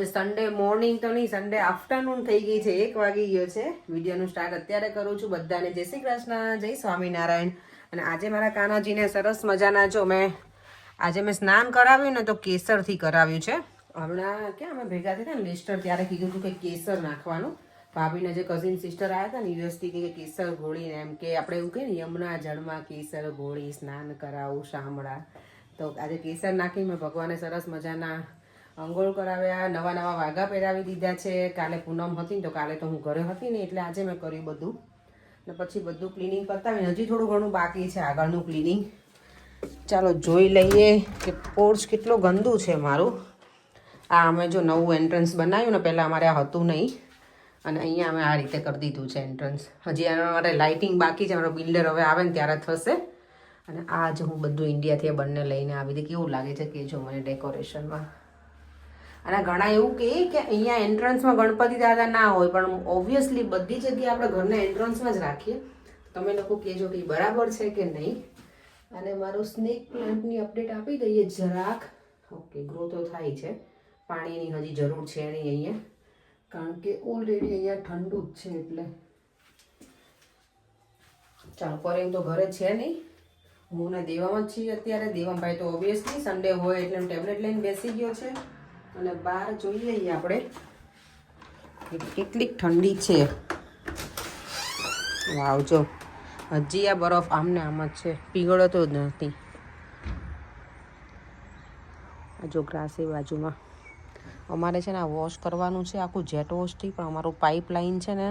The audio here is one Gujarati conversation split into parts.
સન્ડે મોર્નિંગ તો નહીં, સન્ડે આફ્ટરનૂન થઈ ગઈ છે, 1 વાગી ગયો છે. વિડીયોનું સ્ટાર્ટ અત્યારે કરું છું. બધાને જય શ્રી કૃષ્ણ, જય સ્વામિનારાયણ. અને આજે મારા કાનાજીને સરસ મજાના જો આજે મેં સ્નાન કરાવ્યું ને તો કેસરથી કરાવ્યું છે. હમણાં ક્યાં અમે ભેગા થયા ને લેસ્ટર, ત્યારે કીધું હતું કે કેસર નાખવાનું. ભાભીને જે કઝિન સિસ્ટર આવ્યા હતા ને યુએસથી કે કેસર ઘોળીને, એમ કે આપણે એવું કહીએ ને યમુના જળમાં કેસર ઘોળી સ્નાન કરાવું શામળા. તો આજે કેસર નાખી મેં ભગવાને સરસ મજાના અંગોળ કરાવ્યા, નવા નવા વાઘા પહેરાવી દીધા છે. કાલે પૂનમ હતી ને તો કાલે તો હું ઘરે હતી ને એટલે આજે મેં કર્યું બધું. ને પછી બધું ક્લિનિંગ પતાવીને હજી થોડું ઘણું બાકી છે આગળનું ક્લિનિંગ. ચાલો જોઈ લઈએ કે પોર્ચ કેટલું ગંદુ છે મારું. આ અમે જો નવું એન્ટ્રન્સ બનાવ્યું ને, પહેલાં અમારે આ હતું નહીં, અને અહીંયા અમે આ રીતે કરી દીધું છે એન્ટ્રન્સ. હજી અમારે લાઇટિંગ બાકી છે, અમારો બિલ્ડર હવે આવે ને ત્યારે થશે. અને આ જ હું બધું ઇન્ડિયાથી બંને લઈને આવી હતી. કેવું લાગે છે કે જો મને ડેકોરેશનમાં. અને ઘણા એવું કહે કે અહીંયા એન્ટ્રન્સમાં ગણપતિ દાદા ના હોય, પણ ઓબ્વિયસલી બધી જગ્યાએ આપણે ઘરના એન્ટ્રન્સમાં જ રાખીએ. તમે લોકો કહેજો કે બરાબર છે કે નહીં. અને મારું સ્નેક પ્લાન્ટની અપડેટ આપી દઈએ જરાક. ઓકે, ગ્રો તો થાય છે, પાણીની હજી જરૂર છે નહીં અહીંયા, કારણ કે ઓલરેડી અહીંયા ઠંડુ જ છે. એટલે ચાલો, પર એમ તો ઘરે છે નહીં, હું ને દેવામાં જ છીએ અત્યારે. દેવમભાઈ તો ઓબ્વિયસલી સન્ડે હોય એટલે ટેબ્લેટ લઈને બેસી ગયો છે. અને બહાર જોઈ લઈએ આપણે કેટલીક ઠંડી છે. વાવ, જો હજી આ બરફ આમને આમ જ છે, પીગળતો જ નથી. જો ગ્રાસ એ બાજુમાં અમારે છે ને આ વોશ કરવાનું છે આખું જેટ વોશથી, પણ અમારું પાઇપલાઇન છે ને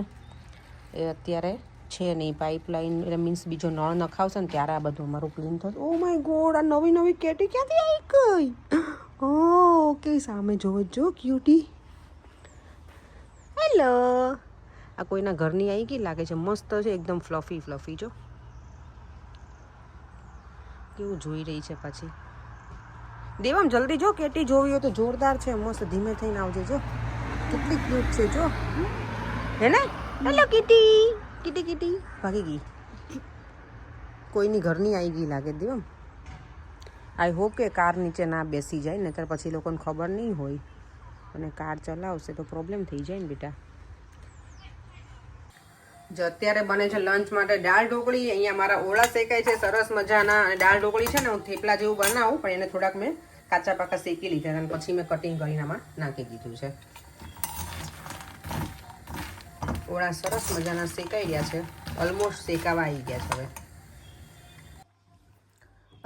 એ અત્યારે છે નહીં. પાઇપલાઇન એટલે મીન્સ બીજો નળ નખાવશે ને ત્યારે આ બધું અમારું ક્લીન થશે. ઓ માય ગોડ, આ નવી નવી કેટી ક્યાંથી આવી ગઈ? ઓકે, સામે જોવો જો ક્યુટી. હેલો, આ કોઈના ઘરની આવી ગઈ લાગે છે. મસ્ત છે એકદમ, ફ્લફી ફ્લફી. જો કેવું જોઈ રહી છે. પછી દેવામ જલ્દી જો, કેટી જોવી હોય તો જોરદાર છે, મસ્ત. ધીમે થઈને આવજે. જો કેટલી ક્યુટ છે, જો હે ને. હેલો કિટી, કિટી કિટી ભાગી ગઈ. કોઈની ઘરની આવી ગઈ લાગે દેવામ. આઈ હોપ કે કાર નીચે ના બેસી જાય ને, ત્યારે પછી લોકોને ખબર નહીં હોય અને કાર ચલાવશે તો પ્રોબ્લેમ થઈ જાય ને બેટા. જો અત્યારે બને છે લંચ માટે દાળ ઢોકળી. અહીંયા મારા ઓળા શેકાય છે સરસ મજાના. અને દાળ ઢોકળી છે ને હું થેપલા જેવું બનાવું, પણ એને થોડાક મેં કાચા પાકા શેકી લીધા અને પછી મેં કટિંગ કરીને આમાં નાખી દીધું છે. ઓળા સરસ મજાના શેકાઈ ગયા છે, ઓલમોસ્ટ શેકાવા આવી ગયા છે. હવે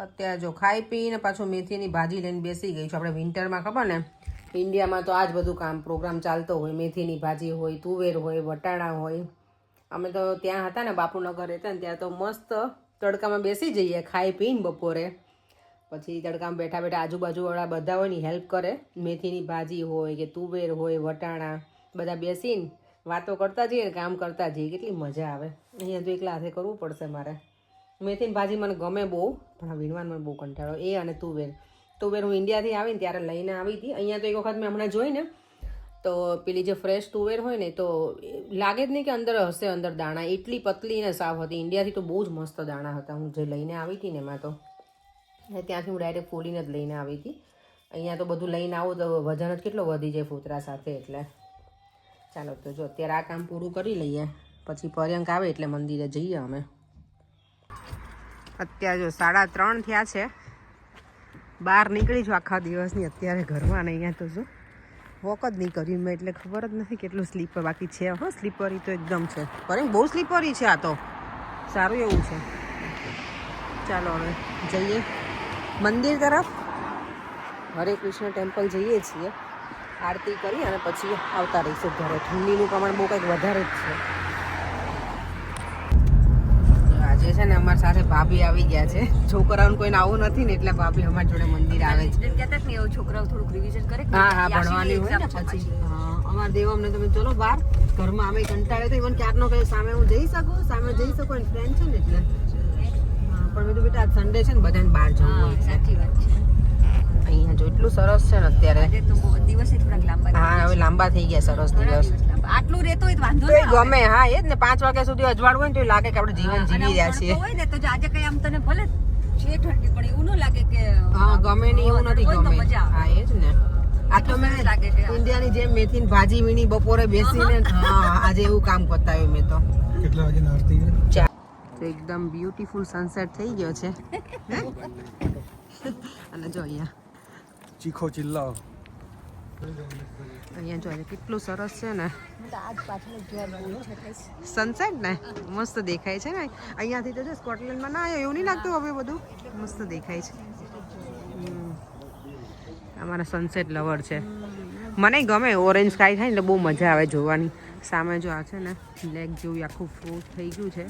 અત્યારે જો ખાઈ પીને પાછું મેથીની ભાજી લઈને બેસી ગઈ છું. આપણે વિન્ટરમાં ખબર ને ઇન્ડિયામાં તો આ જ બધું કામ પ્રોગ્રામ ચાલતો હોય. મેથીની ભાજી હોય, તુવેર હોય, વટાણા હોય. અમે તો ત્યાં હતા ને બાપુનગર રહેતા ને ત્યાં તો મસ્ત તડકામાં બેસી જઈએ ખાઈ પીને બપોરે. પછી તડકામાં બેઠા બેઠા આજુબાજુવાળા બધા હોય ને હેલ્પ કરે. મેથીની ભાજી હોય કે તુવેર હોય, વટાણા, બધા બેસીને વાતો કરતા જઈએ ને કામ કરતા જઈએ. કેટલી મજા આવે. અહીંયા તો એકલા હાથે કરવું પડશે મારે. મેથીની ભાજી મને ગમે બહુ, પણ વીણવાનું મને બહુ કંટાળો. એ અને તુવેર હું ઇન્ડિયાથી આવીને ત્યારે લઈને આવી હતી. અહીંયા તો એક વખત મેં હમણાં જોઈને તો પેલી જે ફ્રેશ તુવેર હોય ને તો લાગે જ નહીં કે અંદર હશે અંદર દાણા. એટલી પતલી ને સાફ હતી. ઇન્ડિયાથી તો બહુ જ મસ્ત દાણા હતા. હું જે લઈને આવી હતી ને એમાં તો ત્યાંથી હું ડાયરેક્ટ ફોલીને જ લઈને આવી હતી. અહીંયા તો બધું લઈને આવું તો વજન જ કેટલો વધી જાય ફોતરા સાથે. એટલે ચાલો તો જો અત્યારે આ કામ પૂરું કરી લઈએ, પછી પર્યંક આવે એટલે મંદિરે જઈએ અમે. અત્યારે જો 3:30 થયા છે. બહાર નીકળી છું આખા દિવસની અત્યારે ઘરમાં, ને અહીંયા તો જો વોક જ નહીં કર્યું મેં, એટલે ખબર જ નથી કેટલું સ્લીપર બાકી છે. હા, સ્લીપરી તો એકદમ છે, પણ બહુ સ્લીપરી છે. આ તો સારું એવું છે. ચાલો હવે જઈએ મંદિર તરફ. હરે કૃષ્ણ ટેમ્પલ જઈએ છીએ, આરતી કરી અને પછી આવતા રહીશું ઘરે. ઠંડીનું પ્રમાણ બહુ કંઈક વધારે જ છે. આજે છે ને અમારી સાથે ભાભી આવી ગયા છે. છોકરાઓને કોઈને આવું નથી ને એટલે ભાભી અમારી જોડે મંદિર આવે છે. છોકરાઓ થોડુંક રિવિઝન કરે. હા, ભણવાની હોય ને પછી. અમારા દેવમને તમે ચલો બહાર, ઘરમાં અમે કંટાળે તો ઇવન ક્યારનો કહે સામે હું જઈ શકું, સામે જઈ શકું. ફ્રેન્ડ છે ને એટલે પણ મેં તો બેટા આજ સન્ડે છે ને બધાને બહાર જવું. સાચી વાત છે. અહીંયા જો એટલું સરસ છે ને અત્યારે તો દિવસ થોડાક લાંબા. હા, હવે લાંબા થઈ ગયા સરસ દિવસ. આટલું રહેતો હોય તો વાંધો નહીં, ગમે. હા, એ જ ને 5 વાગ્યા સુધી અજવાળું હોય ને તો લાગે કે આપણે જીવન જીવી રહ્યા છીએ. હોય ને તો આજે કઈ આમ તને ભલે છે ઠંડી, પણ એવું ન લાગે કે હા ગમે નહીં, એવું નથી ગમે. હા, એ જ ને. આ તો મેં ઇન્ડિયાની જેમ મેથી ભાજી વીણી બપોરે બેસીને આજે એવું કામ પતાવ્યું મેં તો. કેટલા વાગે આરતી? તો એકદમ બ્યુટીફુલ સનસેટ થઈ ગયો છે. અને જો અહીંયા ચીખો ચિલ્લાઓ. અહીંયા જો કેટલું સરસ છે ને સનસેટ ને મસ્ત દેખાય છે ને અહીંયાથી તો જો સ્કોટલેન્ડમાં ના આવ્યો એવું નહીં લાગતું હવે બધું મસ્ત દેખાય છે. અમારા સનસેટ લવર છે. મને ગમે ઓરેન્જ સ્કાય થાય એટલે બહુ મજા આવે જોવાની. સામે જો આ છે ને લેક જેવું આખું ફ્રૂટ થઈ ગયું છે.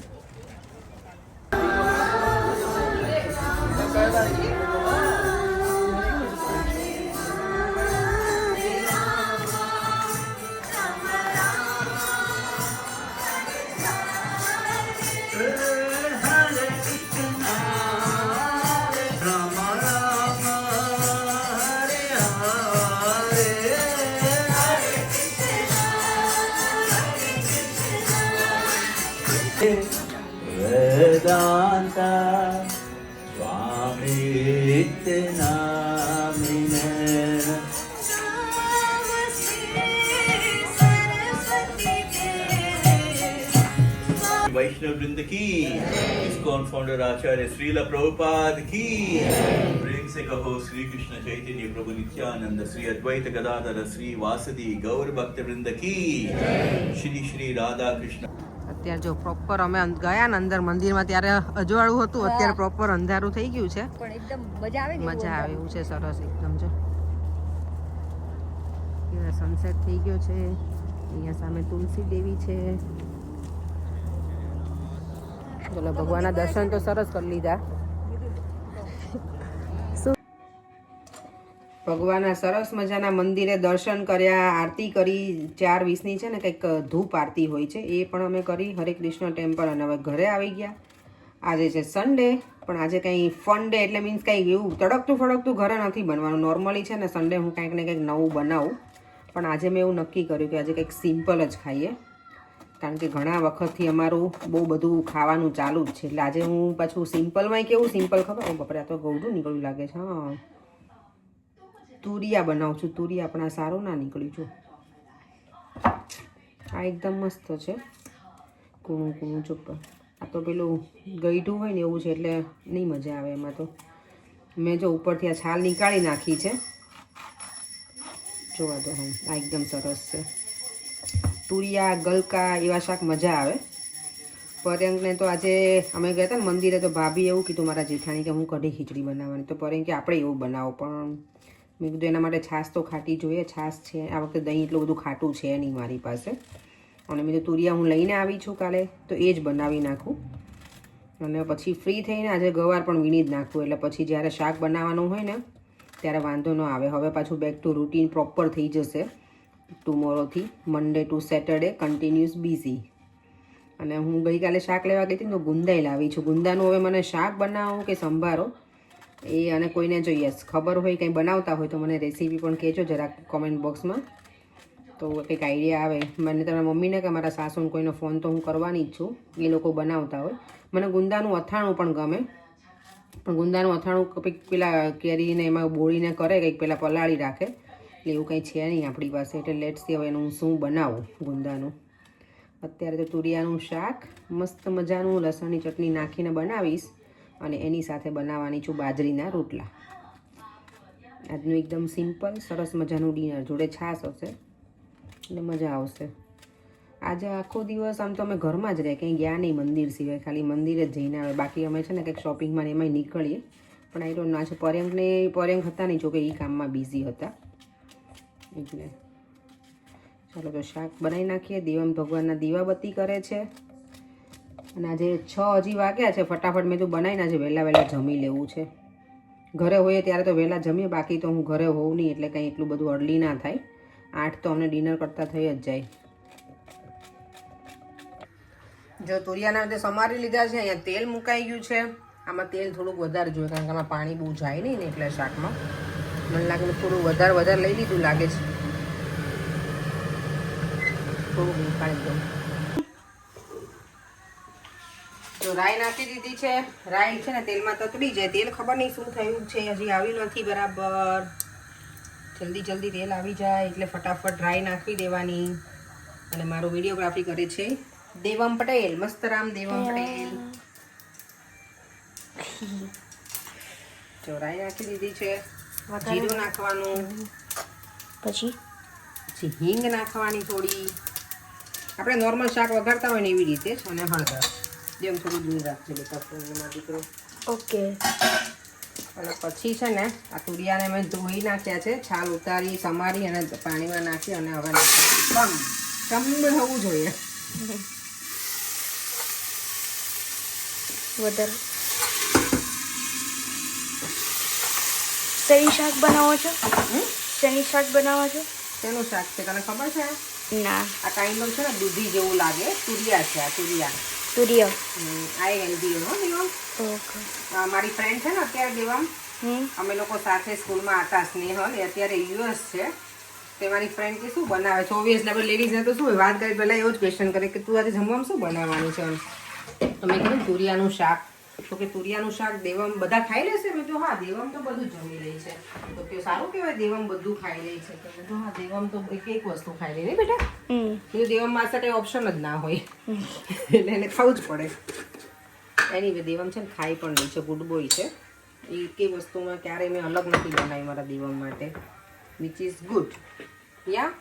Vedanta Swami Namine Vaishnav Vrinda ki ISKCON founder Acharya Srila Prabhupada ki प्रेम से कहो श्री कृष्ण चैतन्य प्रभु नित्यानंद श्री अद्वैत गदाधर श्री वासुदेव गौर भक्त वृंद की श्री श्री राधा कृष्ण. અત્યારે જો પ્રોપર અમે ગયા ને અંદર મંદિરમાં ત્યારે અજવાળું હતું. અત્યારે પ્રોપર અંધારું થઈ ગયું છે પણ એકદમ મજા આવે એવું છે. સરસ એકદમ જો સનસેટ થઈ ગયો છે. અહીંયા સામે તુલસી દેવી છે. ચલો ભગવાનના દર્શન તો સરસ કરી લીધા. ભગવાનના સરસ મજાના મંદિરે દર્શન કર્યા, આરતી કરી. 4:20ની છે ને કંઈક ધૂપ આરતી હોય છે એ પણ અમે કરી હરે કૃષ્ણ ટેમ્પલ. અને હવે ઘરે આવી ગયા. આજે છે સન્ડે પણ આજે કંઈ ફન ડે એટલે મીન્સ કંઈ એવું તડકતું ફડકતું ઘરે નથી બનવાનું. નોર્મલી છે ને સન્ડે હું કંઈક ને કંઈક નવું બનાવું પણ આજે મેં એવું નક્કી કર્યું કે આજે કંઈક સિમ્પલ જ ખાઈએ કારણ કે ઘણા વખતથી અમારું બહુ બધું ખાવાનું ચાલુ જ છે. એટલે આજે હું પાછું સિમ્પલમાં કેવું સિમ્પલ ખબર બપોરે તો ગૌડું નીકળ્યું લાગે છે. હા તુરિયા બનાવું છું. તુરિયા પણ આ સારું ના નીકળ્યું છું. આ એકદમ મસ્ત છે. કૂણું કૂણું ચૂપ. આ તો પેલું ગઈઢું હોય ને એવું છે એટલે નહીં મજા આવે એમાં. તો મેં જો ઉપરથી આ છાલ નીકાળી નાખી છે. જોવા દો. હા આ એકદમ સરસ છે. તુરિયા ગલકા એવા શાક મજા આવે. પર્યંકને તો આજે અમે ગયા હતા ને મંદિરે તો ભાભી એવું કીધું મારા જેઠાણી કે હું કઢી ખીચડી બનાવવાની. તો પર્યંકે આપણે એવું બનાવો પણ મેં કીધું એના માટે છાશ તો ખાટી જોઈએ. છાશ છે આ વખતે દહીં એટલું બધું ખાટું છે નહીં મારી પાસે. અને મેં તો તુરિયા હું લઈને આવી છું કાલે તો એ જ બનાવી નાખું. અને પછી ફ્રી થઈને આજે ગવાર પણ વીણી જ નાખવું એટલે પછી જ્યારે શાક બનાવવાનું હોય ને ત્યારે વાંધો ન આવે. હવે પાછું બેક ટુ રૂટીન પ્રોપર થઈ જશે ટુમોરોથી. Monday to Saturday continuous busy. અને હું ગઈકાલે શાક લેવા ગઈ હતી તો ગુંદાઈ લાવી છું. ગુંદાનું હવે મને શાક બનાવું કે સંભારો એ અને કોઈને જોઈએ ખબર હોય કંઈ બનાવતા હોય તો મને રેસીપી પણ કહેજો જરાક કોમેન્ટ બોક્સમાં તો કંઈક આઈડિયા આવે. મને તમારા મમ્મીને કે મારા સાસુને કોઈનો ફોન તો હું કરવાની જ છું. એ લોકો બનાવતા હોય. મને ગુંદાનું અથાણું પણ ગમે પણ ગુંદાનું અથાણું કંઈક પેલા કેરીને એમાં બોળીને કરે કંઈક પેલા પલાળી રાખે એટલે એવું કંઈ છે નહીં આપણી પાસે. એટલે લેટ્સ સી હવે એનું હું શું બનાવું ગુંદાનું. અત્યારે તો તુરિયાનું શાક મસ્ત મજાનું લસણની ચટણી નાખીને બનાવીશ અને એની સાથે બનાવવાની છું બાજરીના રોટલા. આજનું એકદમ સિમ્પલ સરસ મજાનું ડિનર. જોડે છાશ હશે એટલે મજા આવશે. આજે આખો દિવસ આમ તો અમે ઘરમાં જ રહે કંઈ ગયા નહીં મંદિર સિવાય. ખાલી મંદિરે જ જઈને આવે. બાકી અમે છે ને કંઈક શોપિંગમાં ને એમાંય નીકળીએ પણ આઈ ડોન્ટ નો. આજે પર્યંક હતા નહીં જોકે એ કામમાં બિઝી હતા એટલે. ચાલો તો શાક બનાવી નાખીએ. દેવમ ભગવાનના દીવાબત્તી કરે છે અને આજે 6 હજી વાગ્યા છે. ફટાફટ મેં તો બનાવીને આજે વહેલા જમી લેવું છે. ઘરે હોઈએ ત્યારે તો વહેલા જમીએ. બાકી તો હું ઘરે હોઉં નહીં એટલે કંઈ એટલું બધું અર્લી ના થાય. 8 તો અમને ડિનર કરતાં થઈ જ જાય. જો તુરિયાના રીતે સમારી લીધા છે. અહીંયા તેલ મુકાઈ ગયું છે. આમાં તેલ થોડુંક વધારે જોઈએ કારણ કે આમાં પાણી બહુ જાય નહીં ને એટલે શાકમાં મને લાગે થોડું વધારે લઈ લીધું લાગે છે. થોડુંક નીકાળી દઉં. તો રાઈ નાખી દીધી છે. રાઈ છે ને તેલમાં તતડી જાય. તેલ ખબર નહીં શું થયું છે હજી આવી નથી બરાબર. જલ્દી જલ્દી તેલ આવી જાય એટલે ફટાફટ રાઈ નાખી દેવાની. અને મારું વિડીયોગ્રાફી કરે છે દેવમ પટેલ, મસ્તરામ દેવમ પટેલ. જો રાઈ નાખી દીધી છે. જીરું નાખવાનું, પછી હિંગ નાખવાની થોડી, આપણે નોર્મલ શાક વઘારતા હોય ને એવી રીતે જ. અને હળદર. જેમ થોડું દૂર રાખજે બેટા ફોનમાં દીકરો. ઓકે. અને પછી છે ને આ તુરિયાને મેં ધોઈ નાખ્યા છે, છાલ ઉતારી સમારી અને પાણીમાં નાખી અને હવે કમ થવું જોઈએ. વધારે શેની શાક બનાવો છો? શેની શાક બનાવો છો? શેનું શાક છે તને ખબર છે? ના. આ કાંઈ છે ને દૂધી જેવું લાગે, તુરિયા છે આ તુરિયા. તુરિયા. આ હેલ્ધી હો દેવમ. ઓકે. મારી ફ્રેન્ડ છે ને અત્યારે દેવમ, અમે લોકો સાથે સ્કૂલમાં હતા, સ્નેહલ, એ અત્યારે યુએસ છે. તે મારી ફ્રેન્ડ કે શું બનાવે છે, ઓબ્વિયસલી આપણે લેડીઝને તો શું હોય, વાત કરી પહેલાં એવું જ ક્વેશ્ચન કરે કે તું આજે જમવામાં શું બનાવવાનું છે. તો મેં કીધું તુરિયાનું શાક. તો કે તુરિયાનું શાક દેવમ બધા ખાઈ લેશે? મેં તો હા, દેવમ તો બધું જમી લે છે. તો કે સારું કહેવાય, દેવમ બધું ખાઈ લે છે. તો મેં હા, દેવમ તો એક વસ્તુ ખાઈ લે ને બેટા. એ દેવમ પાસે કંઈ ઓપ્શન જ ના હોય એટલે એને ખાવું જ પડે. એની વે દેવમ છે ને ખાઈ પણ લે છે, ગુડ બોય છે. એ કઈ વસ્તુમાં ક્યારેય મેં અલગ નથી બનાવી મારા દેવમ માટે, વિચ ઇઝ ગુડ. યા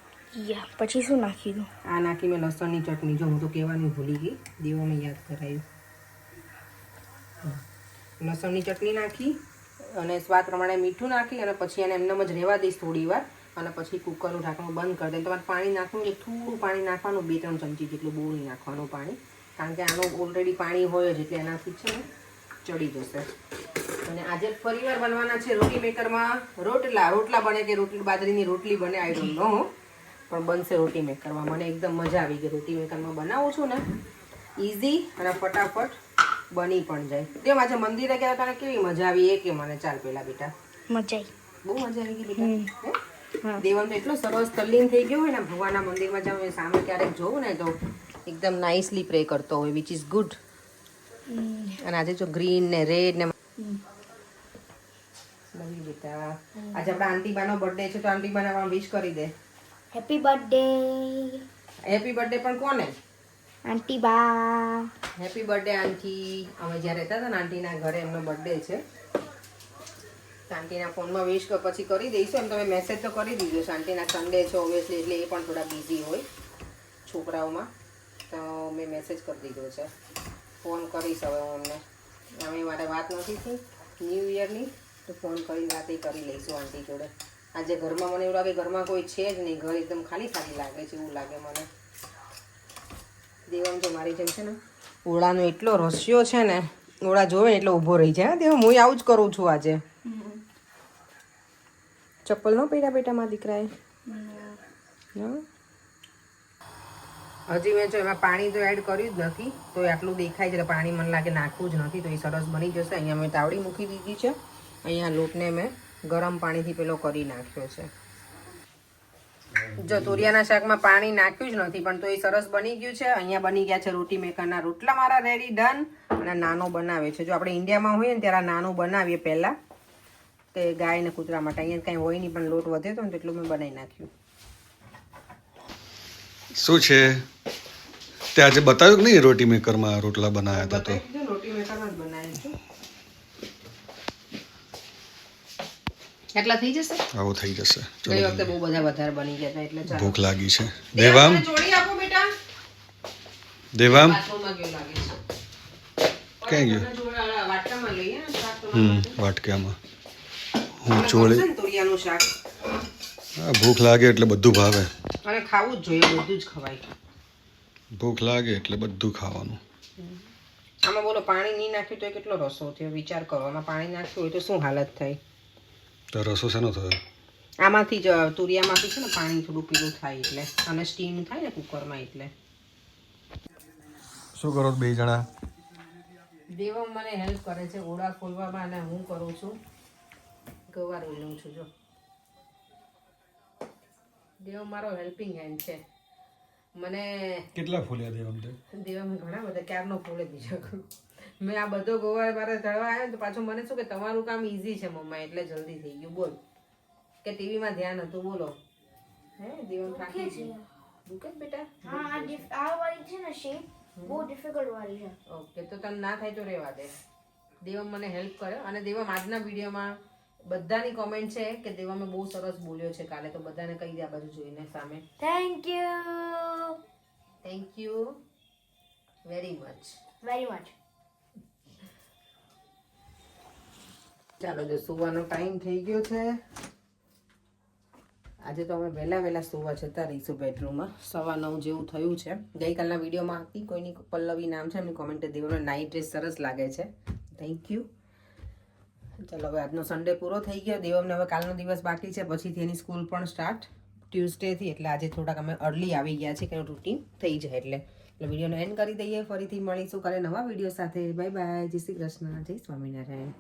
પછી શું નાખી દો? આ નાખી મેં લસણની ચટણી. જો હું તો કહેવાનું ભૂલી ગઈ, દેવમે યાદ કરાયું. લસણની ચટણી નાખી અને સ્વાદ પ્રમાણે મીઠું નાખી અને પછી એને એમનેમ જ રહેવા દઈશ થોડી વાર. અને પછી કુકરનું ઢાંકણું બંધ કરી દે. તમારે પાણી નાખવાનું, થોડું પાણી નાખવાનું, 2-3 ચમચી જેટલું, બહુ નહીં નાખવાનું પાણી, કારણ કે આનું ઓલરેડી પાણી હોય જ એટલે એનાથી છે ને ચડી જશે. અને આજે ફરીવાર બનવાના છે રોટી મેકરમાં રોટલા બને કે રોટલી બાજરીની રોટલી બને, આઈ ડોન્ટ નો, પણ બનશે રોટી મેકરમાં. મને એકદમ મજા આવી ગઈ રોટી મેકરમાં બનાવું છું ને, ઇઝી અને ફટાફટ બની પણ જાય. તેમ આજે મંદિરે ગયા તને કેવી મજા આવી એ કે મને? ચાલ પેલા બેટા. મજા આવી. બહુ મજા આવી ગઈ બેટા. દેવન તો એટલો સરસ તલ્લીન થઈ ગયો હોય ને, ભગવાનના મંદિરમાં જાઉં એ સામે ક્યારેક જોઉં ને તો એકદમ નાઇસલી પ્રે કરતો હોય, વિચ ઇઝ ગુડ. અને આજે જો ગ્રીન ને રેડ ને બેટા, આજે આપણા આંટીબાનો બર્થડે છે તો આંટીબાને વિશ કરી દે. Happy birthday. હેપી બર્થડે પણ કોને? આંટી બા. હેપી બર્થડે આંટી. અમે જ્યાં રહેતા હતા ને આંટીના ઘરે એમનો બર્થડે છે. આંટીના ફોનમાં વિશ પછી કરી દઈશું. એમ તમે મેસેજ તો કરી દીધો છે. આંટીના સન્ડે છે ઓબ્વિયસલી એટલે એ પણ થોડા બિઝી હોય છોકરાઓમાં, તો મેં મેસેજ કરી દીધો છે. ફોન કરીશ હવે હું અમને. અમે મારે વાત નથી થઈ ન્યૂ યરની, તો ફોન કરીને વાતે કરી લઈશું આંટી જોડે. આજે ઘરમાં મને એવું લાગે ઘરમાં કોઈ છે જ નહીં, ઘર એકદમ ખાલી ખાલી લાગે છે એવું લાગે મને. દેવમ જો મારી જેમ છે ને ઓળાનો એટલો રસ્યો છે ને, ઓળા જોવે ને એટલે ઊભો રહી જાય. દેવમ હું આવું જ કરું છું આજે. ચપ્પલ ન પહેર્યા બેટા મારા દીકરાએ? હજી મેં જો એમાં પાણી તો એડ કર્યું જ નથી, તો આટલું દેખાય છે એટલે પાણી મને લાગે નાખવું જ નથી, તો એ સરસ બની જશે. અહીંયા મેં તાવડી મૂકી દીધી છે. અહીંયા લોટને મેં ગરમ પાણીથી પેલો કરી નાખ્યો છે. જો તુરિયાના શાકમાં પાણી નાખ્યું જ નથી પણ તો એ સરસ બની ગયું છે. અહીંયા બની ગયા છે રોટી મેકરના રોટલા મારા રેડી ડન. અને નાનો બનાવે છે. જો આપણે ઇન્ડિયામાં હોઈએ ને ત્યારે નાનું બનાવીએ પહેલાં, કે ગાય ને કૂતરા માટે. અહીંયા કાંઈ હોય નહીં પણ લોટ વધે તો ને તેટલું મેં બનાવી નાખ્યું. શું છે તે આજે બતાવ્યું કે નહીં? રોટી મેકરમાં રોટલા બનાવ્યા હતા તો રોટી મેકરમાં જ બનાવ્યું છું. એટલા થઈ જશે? આવું થઈ જશે. ગઈ વખતે બહુ બધા વધારે બની ગયા હતા એટલે ચાલો. ભૂખ લાગી છે. દેવામ, જોડી આપો બેટા. દેવામ બાથરૂમમાં ગયો લાગે છે. ક્યાં ગયો? વાટકામાં લઈએ ને શાક તો વાટકામાં. હું ચોળી. તુરિયાનું શાક ભૂખ લાગે એટલે બધું ભાવે. અને ખાવું જ જોઈએ, બધું જ ખવાય. ભૂખ લાગે એટલે બધું ખાવાનું. આમાં બોલો પાણી નહીં નાખ્યું તો કેટલો રસો થયો વિચાર કરો. આમાં પાણી નાખ્યું હોય તો શું હાલત થાય? તો રસો શેનો થયો? આમાંથી જ તુરિયામાંથી છે ને પાણી થોડું પીલું થાય એટલે, અને સ્ટીમ થાય ને કુકરમાં એટલે. શું કરો બે જણા? દેવમ મને હેલ્પ કરે છે ઓળા ખોલવામાં અને હું કરું છું ગવાર લઉં છું. જો દેવ મારો હેલ્પિંગ હેન્ડ છે. મને કેટલા ફૂલ્યા દેવમ તે? દેવમ ઘણા બધા ક્યારનો ફૂલે બીજા કરું. મેં આ બધો ગોવાર મારે ચડવા આવ્યો તો પાછું મને શું કે તમારું કામ ઈઝી છે મમ્મા એટલે જલ્દી થઈ ગયું. બોલ કે ટીવીમાં ધ્યાન હતું બોલો હે દેવમ થાકી છે દુખે બેટા હા આ વાળી છે ને શેપ બહુ ડિફિકલ્ટ વાળી છે. ઓકે તો તને ના થાય તો રહેવા દે. દેવમ મને હેલ્પ કર્યો અને દેવમ આજના વિડીયોમાં બધાની કોમેન્ટ છે કે દેવમે બહુ સરસ બોલ્યો છે કાલે, તો બધાને કહી દે આ બાજુ જોઈને સામે. Thank you thank you very much. Very much. ચાલો જો સુવાનો ટાઈમ થઈ ગયો છે. આજે તો અમે વહેલા સુવા જતા રહીશું બેડરૂમમાં. 9:15 જેવું થયું છે. ગઈકાલના વિડીયોમાં હતી કોઈની પલ્લવી નામ છે, એમની કોમેન્ટ દેવનો નાઇટ ડ્રેસ સરસ લાગે છે. Thank you. ચાલો હવે આજનો સન્ડે પૂરો થઈ ગયો. દેવમને હવે કાલનો દિવસ બાકી છે, પછીથી એની સ્કૂલ પણ સ્ટાર્ટ ટ્યુઝડેથી, એટલે આજે થોડાક અમે અર્લી આવી ગયા છીએ કે રૂટીન થઈ જાય એટલે વિડીયોને એન્ડ કરી દઈએ. ફરીથી મળીશું કાલે નવા વિડીયો સાથે. Bye bye. જય શ્રી કૃષ્ણ. જય સ્વામિનારાયણ.